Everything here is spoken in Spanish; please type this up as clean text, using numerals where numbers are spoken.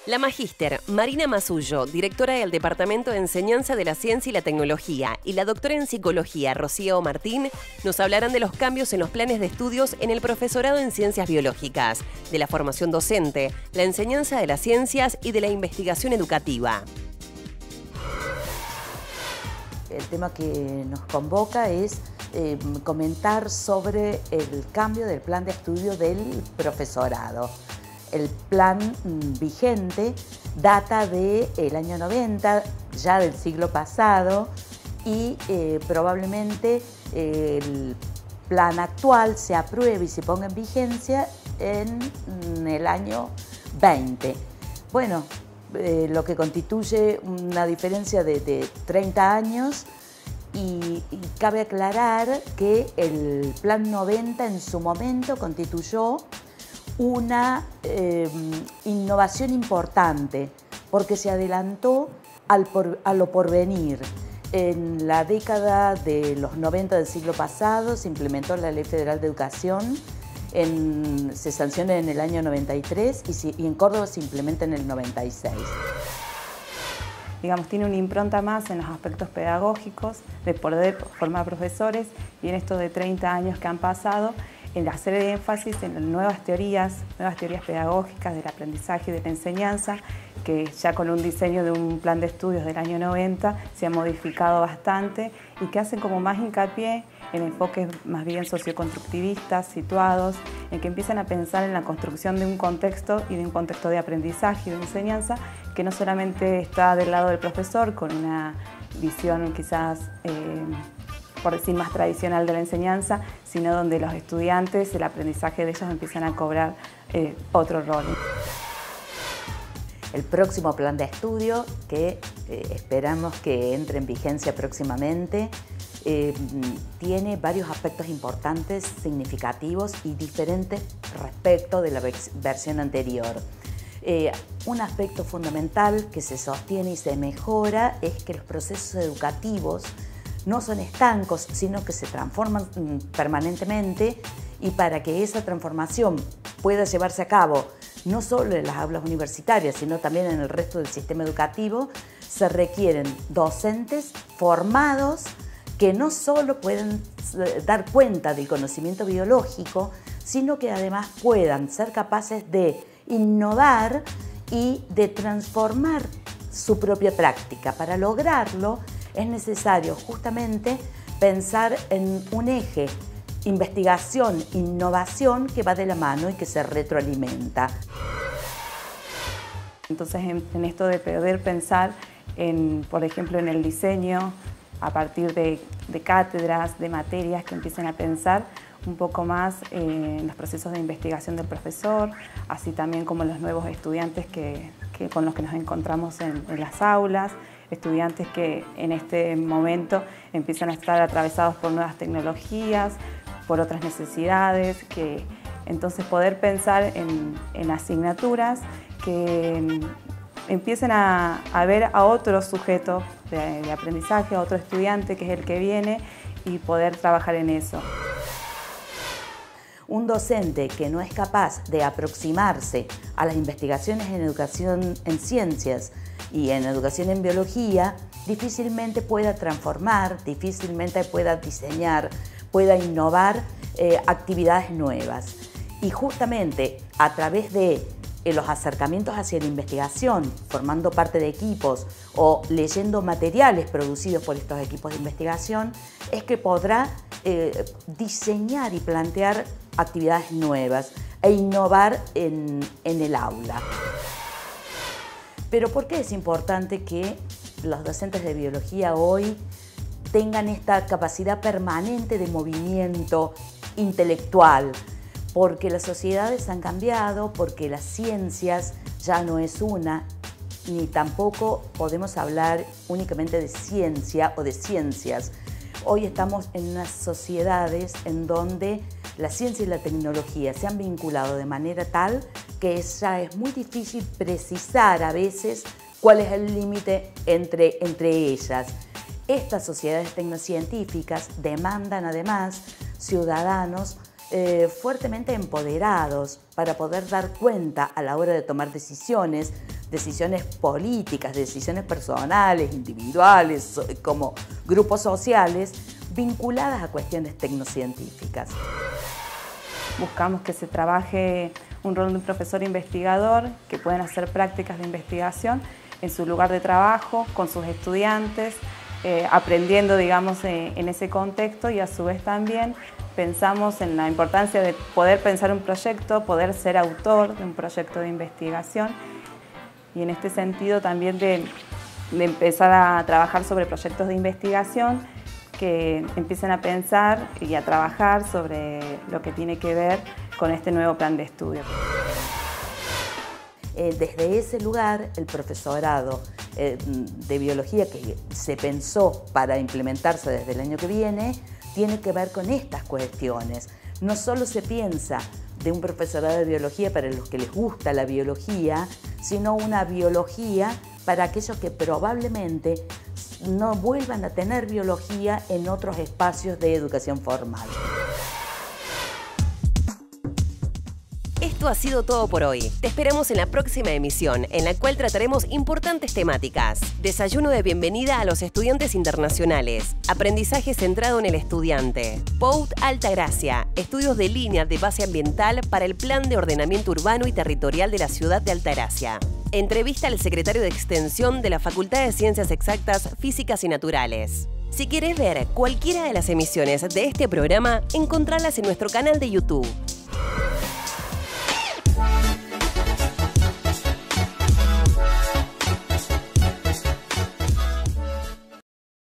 La magíster Marina Masullo, directora del Departamento de Enseñanza de la Ciencia y la Tecnología, y la doctora en Psicología, Rocío Martín, nos hablarán de los cambios en los planes de estudios en el profesorado en Ciencias Biológicas, de la formación docente, la enseñanza de las ciencias y de la investigación educativa. El tema que nos convoca es comentar sobre el cambio del plan de estudio del profesorado. El plan vigente data del año 90, ya del siglo pasado, y probablemente el plan actual se apruebe y se ponga en vigencia en el año 20. Bueno, lo que constituye una diferencia de 30 años y cabe aclarar que el plan 90 en su momento constituyó una innovación importante porque se adelantó a lo porvenir. En la década de los 90 del siglo pasado se implementó la Ley Federal de Educación, se sanciona en el año 93 y en Córdoba se implementa en el 96. Digamos, tiene una impronta más en los aspectos pedagógicos, de poder formar profesores, y en estos de 30 años que han pasado, en hacer énfasis en nuevas teorías pedagógicas del aprendizaje y de la enseñanza, que ya con un diseño de un plan de estudios del año 90 se ha modificado bastante y que hacen como más hincapié en enfoques más bien socioconstructivistas, situados, en que empiezan a pensar en la construcción de un contexto y de un contexto de aprendizaje y de enseñanza que no solamente está del lado del profesor con una visión quizás por decir más tradicional de la enseñanza, sino donde los estudiantes, el aprendizaje de ellos empiezan a cobrar otro rol. El próximo plan de estudio, que esperamos que entre en vigencia próximamente, tiene varios aspectos importantes, significativos y diferentes respecto de la versión anterior. Un aspecto fundamental que se sostiene y se mejora es que los procesos educativos no son estancos, sino que se transforman permanentemente, y para que esa transformación pueda llevarse a cabo no solo en las aulas universitarias, sino también en el resto del sistema educativo, se requieren docentes formados que no solo puedan dar cuenta del conocimiento biológico, sino que además puedan ser capaces de innovar y de transformar su propia práctica. Para lograrlo es necesario justamente pensar en un eje investigación, innovación que va de la mano y que se retroalimenta. Entonces, en esto de poder pensar, por ejemplo, en el diseño, a partir de cátedras, de materias que empiecen a pensar un poco más en los procesos de investigación del profesor, así también como los nuevos estudiantes con los que nos encontramos en las aulas, estudiantes que en este momento empiezan a estar atravesados por nuevas tecnologías, por otras necesidades, entonces poder pensar en asignaturas que empiecen a ver a otro sujeto de aprendizaje, a otro estudiante que es el que viene, y poder trabajar en eso. Un docente que no es capaz de aproximarse a las investigaciones en educación en ciencias y en educación en biología, difícilmente pueda transformar, difícilmente pueda diseñar, pueda innovar actividades nuevas. Y justamente a través de los acercamientos hacia la investigación, formando parte de equipos o leyendo materiales producidos por estos equipos de investigación, es que podrá diseñar y plantear actividades nuevas e innovar en el aula. Pero ¿por qué es importante que los docentes de biología hoy tengan esta capacidad permanente de movimiento intelectual? Porque las sociedades han cambiado, porque las ciencias ya no es una, ni tampoco podemos hablar únicamente de ciencia o de ciencias. Hoy estamos en unas sociedades en donde la ciencia y la tecnología se han vinculado de manera tal que ya es muy difícil precisar a veces cuál es el límite entre ellas. Estas sociedades tecnocientíficas demandan además ciudadanos fuertemente empoderados para poder dar cuenta a la hora de tomar decisiones decisiones políticas, decisiones personales, individuales, como grupos sociales, vinculadas a cuestiones tecnocientíficas. Buscamos que se trabaje un rol de un profesor investigador, que pueden hacer prácticas de investigación en su lugar de trabajo, con sus estudiantes, aprendiendo, digamos, en ese contexto, y a su vez también pensamos en la importancia de poder pensar un proyecto, poder ser autor de un proyecto de investigación, y en este sentido también de empezar a trabajar sobre proyectos de investigación que empiecen a pensar y a trabajar sobre lo que tiene que ver con este nuevo plan de estudio. Desde ese lugar, el profesorado de biología que se pensó para implementarse desde el año que viene, tiene que ver con estas cuestiones. No solo se piensa de un profesorado de biología para los que les gusta la biología, sino una biología para aquellos que probablemente no vuelvan a tener biología en otros espacios de educación formal. Esto ha sido todo por hoy. Te esperamos en la próxima emisión, en la cual trataremos importantes temáticas. Desayuno de bienvenida a los estudiantes internacionales. Aprendizaje centrado en el estudiante. POUT Altagracia. Estudios de línea de base ambiental para el Plan de Ordenamiento Urbano y Territorial de la Ciudad de Altagracia. Entrevista al secretario de Extensión de la Facultad de Ciencias Exactas, Físicas y Naturales. Si querés ver cualquiera de las emisiones de este programa, encontralas en nuestro canal de YouTube.